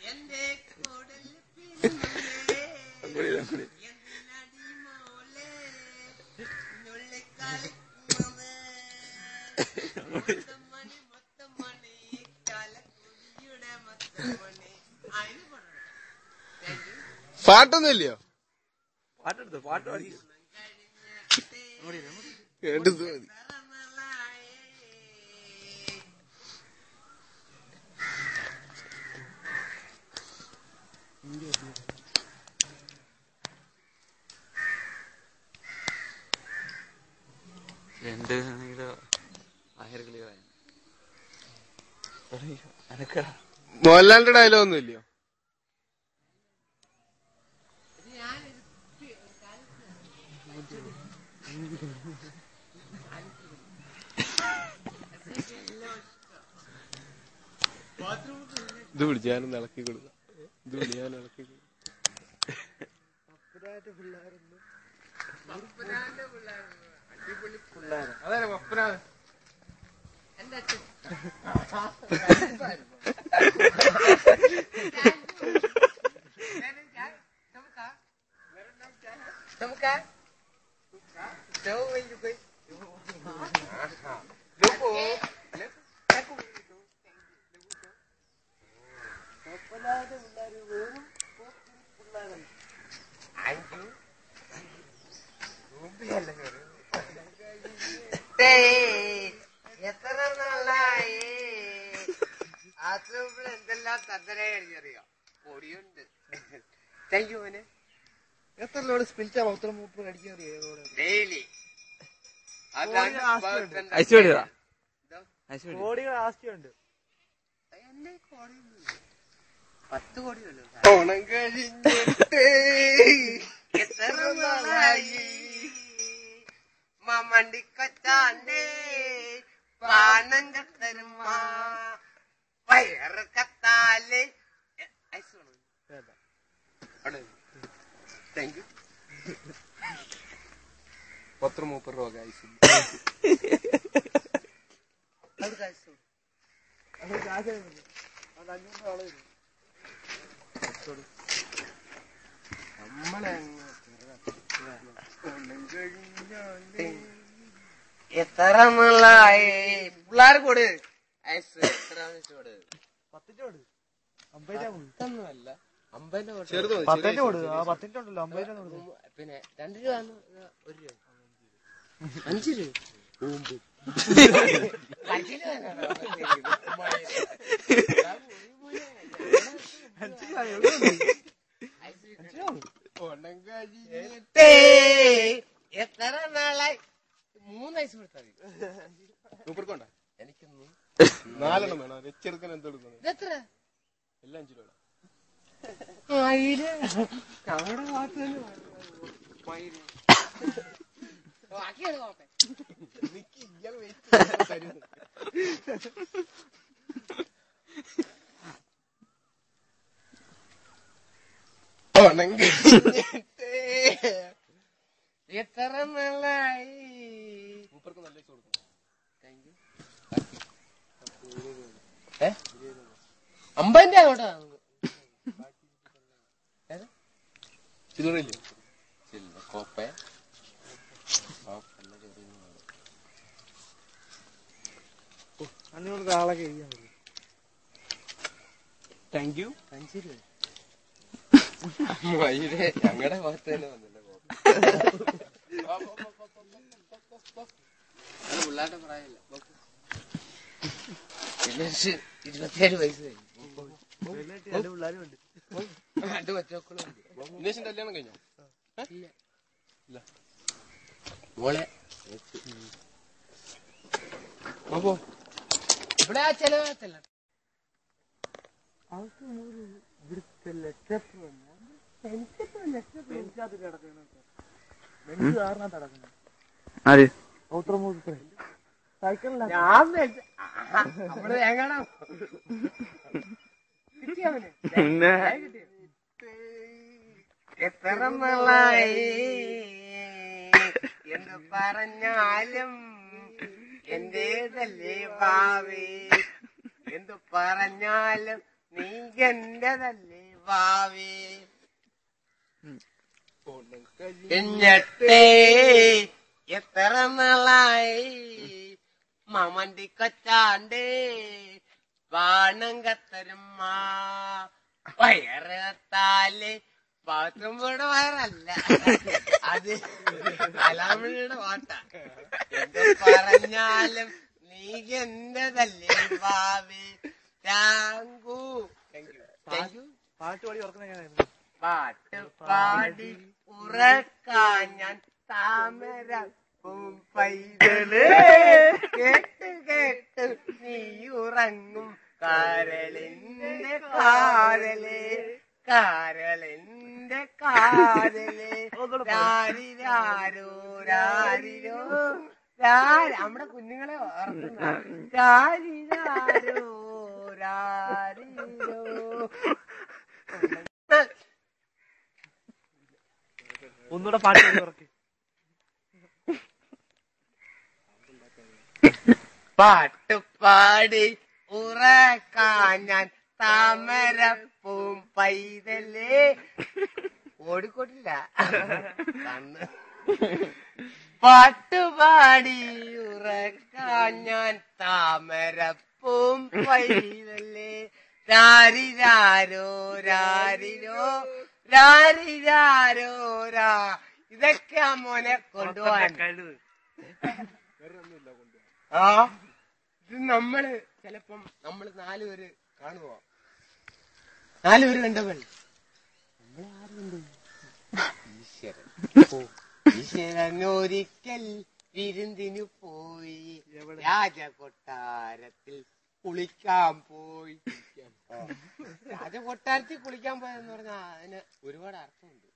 എന്റെ കോടല് എന്തിനടിമോളെ കളിക്കുന്നത് മൊത്തമണി കാലക്കുടിയുടെ മൊത്തമണി അതിന് പാട്ടൊന്നും ഇല്ലയോ? പാട്ടെടുത്തോ? പാട്ട് പാടി കേട്ടത് മതി. മോഹൻലാലിന്റെ ഡയലോഗ് ഒന്നും ഇല്ലയോ? ഇത് പിടിച്ച് ഞാനൊന്ന് ഇളക്കി കൊടുക്കാം. ഇത് പിടി ഞാൻ ഇളക്കി കൊടുക്കാം. അതെ പപ്പനാഥ് എന്റെ അച്ഛൻ എത്ര നാളായി ആശ്രമത്തിൽ എന്തെല്ലാം തന്തര എഴുതിയറിയോ? പൊടിയുണ്ട്. താങ്ക് യു മോനെ. എത്ര ലോഡ് സ്പിരിച്ചാ പത്രം മൂപ്പർ അടിക്കാൻ ഡെയിലി കോടികൾ ആസ്തിയുണ്ട്. എന്നെ കോടി 10 കോടിയുള്ളൂ. ഓണം കഴിഞ്ഞിട്ട് എത്ര നാളായി മമ്മണ്ടിക്കൊച്ചാണ്ടേ പാനം കത്തരുമ്മ വയറ് കത്താല് ഐസ് വേണം. Thank you. 30-30 രൂപ കാശ് നമ്മളെ എത്ര നാളായി പിള്ളേർ കൊടു ഐസ് എത്ര കൊടു 10 രൂപ 50 രൂപ ഒന്നുമല്ല 50 ചെറുത് 10 രൂപ 10 ഉണ്ടല്ലോ 50 രൂപ. പിന്നെ 2 രൂപ 1 രൂപ 5 രൂപ എത്ര നാളായി 3 ഐസ് കൊടുത്താൽ സൂപ്പർക്കോണ്ട എനിക്കൊന്നും 4 വേണം. ചെറുക്കൻ എന്തെടുക്കണം? എത്ര എല്ലാം 5 രൂപ. നമ്മുടെ ഭാഗത്ത് ബാക്കിയാണ് കോപ്പ. എത്ര നാളായി സൂപ്പർക്ക് നല്ല കൊടുക്കണം. Thank you. 50 അങ്ങോട്ടാ ചില്ലറില്ലേ? കോപ്പ അഞ്ഞൂറ് ആളൊക്കെ എഴുതിയാൽ മതി. Thank you. 5 രൂപ ഞങ്ങളുടെ ഭാഗത്ത് തന്നെ വന്നില്ല. പിള്ളേരുടെ പ്രായമില്ല. 27 വയസ്സ് കഴിഞ്ഞു. 2 പിള്ളേരും ഉണ്ട്. 2 കൊച്ചുമക്കളും ഉണ്ട്. ദിനേശിന്റെ കല്യാണം കഴിഞ്ഞോ? ഇല്ല മോളെ ഇവിടെ ആ ചെലവത്തല്ല. ഇവിടുത്തെ ലക്ഷത്ത് ബെഞ്ച് കാറിനകത്ത് നടക്കുന്നത് സൈക്കിളിലാണ്. ഞാൻ നമ്മള് വേങ്ങണോ കിട്ടിയവന് എത്ര നാളായി എന്ന് പറഞ്ഞാലും എന്റേതല്ലേ ഭാവി. എന്തു പറഞ്ഞാലും നീ എന്റേതല്ലേ ഭാവി. എന്നിട്ടേ എത്ര നാളായി മാമണ്ടി കൊച്ചാണ്ടേ പാണം കത്തരുമ്മ വയറത്താല് ബാത്റൂം പോയുടെ വയറല്ല, അത് കലാമണിയുടെ പാട്ട. എന്ത് പറഞ്ഞാലും നീ എന്റേതല്ലേ ഭാവി. താങ്കു പാട്ട് പാടി ഉറക്കുന്ന പാട്ട് പാടി ഉറക്കാൻ ഞാൻ താമര പൈതല് കേട്ട് കേട്ട് നീ ഉറങ്ങും കാരളിന്റെ കാരല് കാരളിന്റെ കാരല് രാരിരാരോ രാരിരോ നമ്മുടെ കുഞ്ഞുങ്ങളെ ഓർക്കുന്ന രാരിരാരോ രാരിരോ. ഒന്നുകൂടെ പാട്ട് പാടി ഉറക്കി. പാട്ടുപാടി ഉറക്കാൻ ഞാൻ താമരപ്പൂം പൈതലേ. ഓടിക്കോട്ടില്ല കണ്ണ്. പാട്ടുപാടി ഉറക്കാൻ ഞാൻ താമരപ്പൂം പൈതലേ. രാരിരാരോ രാരിരോ രാരിരാരോ രാ. ഇതൊക്കെയാ മോനെ കൊണ്ടുപോകാൻ. ആ ഇത് നമ്മള് ചിലപ്പം നമ്മള് 4 പേര് കാണുവോ, 4 പേര് കണ്ടപ്പോൾ ഈശ്വരൻ ഈശ്വരൻ ഒരിക്കൽ വിരുന്നിനു പോയി രാജകൊട്ടാരത്തിൽ കുളിക്കാൻ പോയി. രാജകൊട്ടാരത്തിൽ കുളിക്കാൻ പോയെന്ന് പറഞ്ഞാൽ അതിന് ഒരുപാട് അർത്ഥമുണ്ട്.